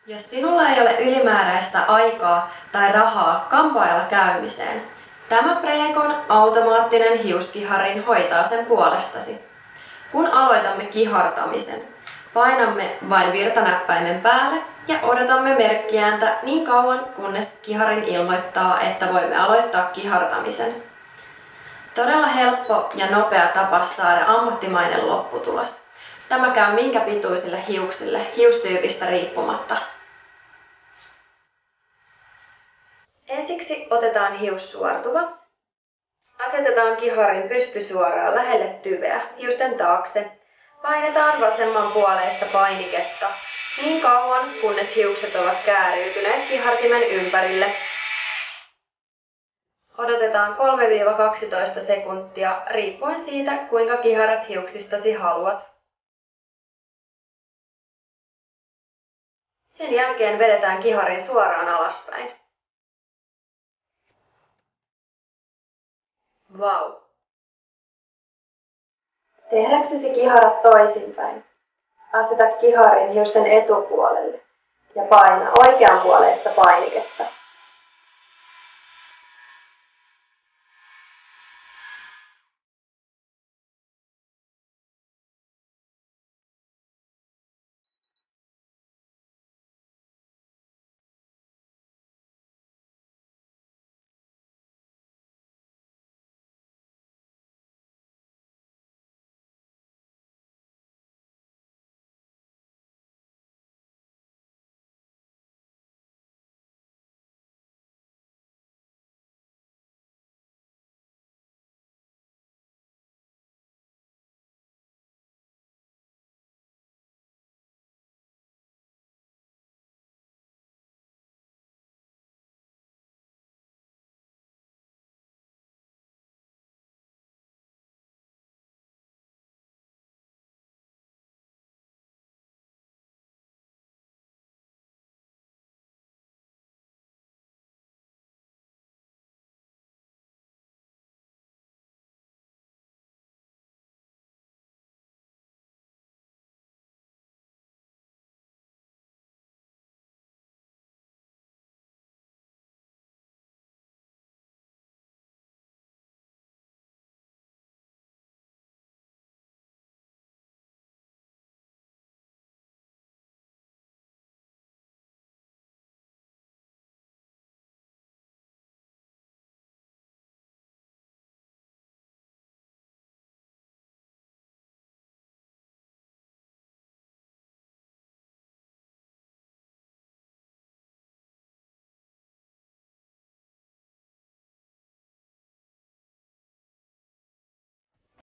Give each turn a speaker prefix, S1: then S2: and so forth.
S1: Jos sinulla ei ole ylimääräistä aikaa tai rahaa kampaajalla käymiseen, tämä Precon automaattinen hiuskiharin hoitaa sen puolestasi. Kun aloitamme kihartamisen, painamme vain virtanäppäimen päälle ja odotamme merkkiääntä niin kauan, kunnes kiharin ilmoittaa, että voimme aloittaa kihartamisen. Todella helppo ja nopea tapa saada ammattimainen lopputulos. Tämä käy minkä pituisille hiuksille, hiustyypistä riippumatta. Ensiksi otetaan hiussuortuva. Asetetaan kiharin pystysuoraan lähelle tyveä, hiusten taakse. Painetaan vasemmanpuoleista painiketta niin kauan, kunnes hiukset ovat kääriytyneet kihartimen ympärille. Odotetaan 3-12 sekuntia riippuen siitä, kuinka kiharat hiuksistasi haluat. Sen jälkeen vedetään kiharin suoraan alaspäin. Vau! Tehdäksesi kiharat toisinpäin, aseta kiharin hiusten etupuolelle ja paina oikeanpuoleista painiketta.